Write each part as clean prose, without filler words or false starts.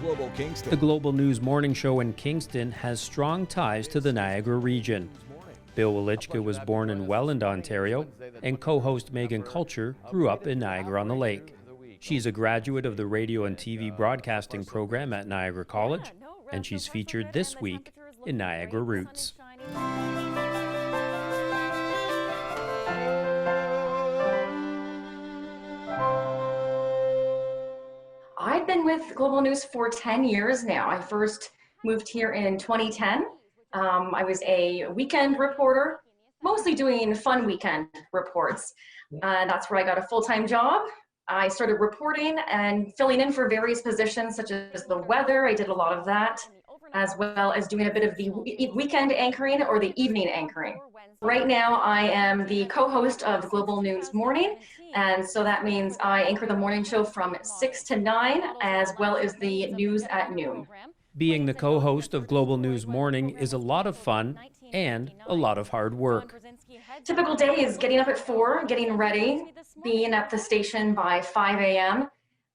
Global Kingston. The Global News Morning Show in Kingston has strong ties to the Niagara region. Bill Welichka was born in Welland, Ontario, and co-host Maegen Kulchar grew up in Niagara-on-the-Lake. She's a graduate of the radio and TV broadcasting program at Niagara College, and she's featured this week in Niagara Roots. I've been with Global News for 10 years now. I first moved here in 2010. I was a weekend reporter, mostly doing fun weekend reports. That's where I got a full-time job. I started reporting and filling in for various positions such as the weather. I did a lot of that, as well as doing a bit of the weekend anchoring or the evening anchoring. Right now, I am the co-host of Global News Morning, and so that means I anchor the morning show from 6 to 9, as well as the news at noon. Being the co-host of Global News Morning is a lot of fun and a lot of hard work. Typical day is getting up at 4, getting ready, being at the station by 5 a.m.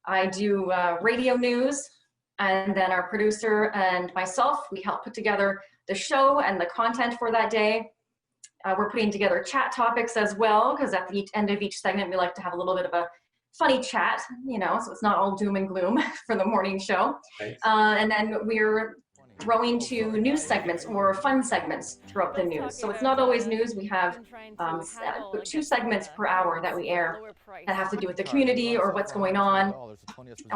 I do radio news, and then our producer and myself, we help put together the show and the content for that day. We're putting together chat topics as well, because at the end of each segment, we like to have a little bit of a funny chat, you know, so it's not all doom and gloom for the morning show. And then we're throwing to news segments or fun segments throughout the news. So it's not always news. We have 2 segments per hour that we air that have to do with the community or what's going on,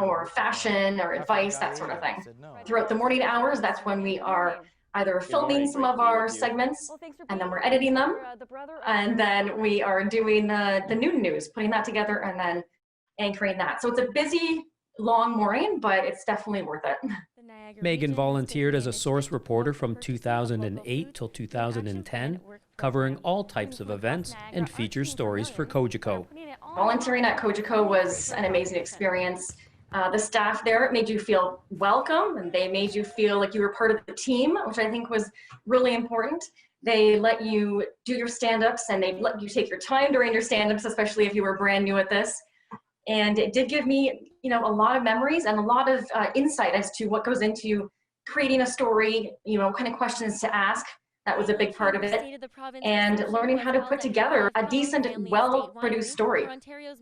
or fashion or advice, that sort of thing. Throughout the morning hours, that's when we are either filming some of our segments and then we're editing them, and then we are doing the noon news, putting that together and then anchoring that. So it's a busy, long morning, but it's definitely worth it. Maegen volunteered as a source reporter from 2008 till 2010, covering all types of events and feature stories for Cogeco. Volunteering at Cogeco was an amazing experience. The staff there made you feel welcome, and they made you feel like you were part of the team, which I think was really important. They let you do your stand-ups, and they let you take your time during your stand-ups, especially if you were brand new at this. And it did give me, you know, a lot of memories and a lot of insight as to what goes into creating a story, you know, what kind of questions to ask. That was a big part of it. And learning how to put together a decent, well-produced story.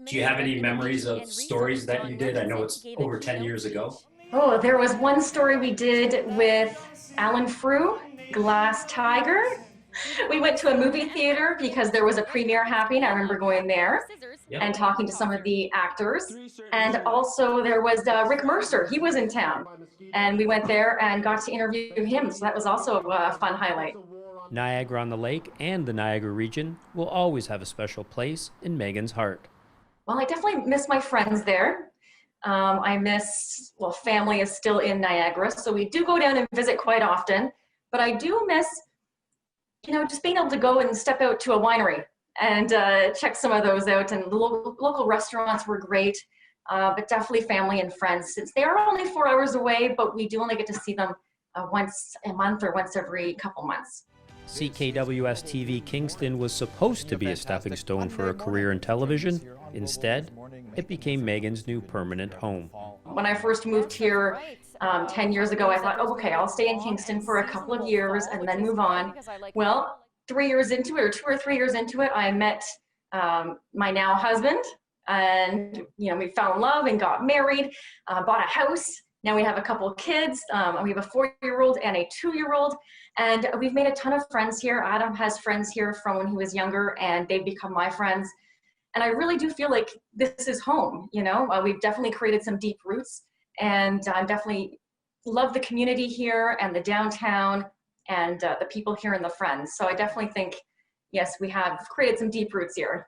Do you have any memories of stories that you did? I know it's over 10 years ago. Oh, there was one story we did with Alan Frew, Glass Tiger. We went to a movie theater because there was a premiere happening. I remember going there and talking to some of the actors. And also there was Rick Mercer. He was in town. And we went there and got to interview him. So that was also a fun highlight. Niagara-on-the-Lake and the Niagara region will always have a special place in Maegen's heart. Well, I definitely miss my friends there. I miss, well, family is still in Niagara, so we do go down and visit quite often. But I do miss, you know, just being able to go and step out to a winery and check some of those out. And the local restaurants were great, but definitely family and friends, since they are only 4 hours away, but we do only get to see them once a month or once every couple months. CKWS-TV Kingston was supposed to be a stepping stone for a career in television. Instead, it became Maegen's new permanent home. When I first moved here 10 years ago, I thought, oh, okay, I'll stay in Kingston for a couple of years and then move on. Well, 3 years into it, or 2 or 3 years into it, I met my now husband, and you know, we fell in love and got married, bought a house. Now we have a couple of kids. We have a 4-year-old and a 2-year-old, and we've made a ton of friends here. Adam has friends here from when he was younger, and they've become my friends. And I really do feel like this is home, you know? We've definitely created some deep roots, and I definitely love the community here and the downtown and the people here and the friends. So I definitely think, yes, we have created some deep roots here.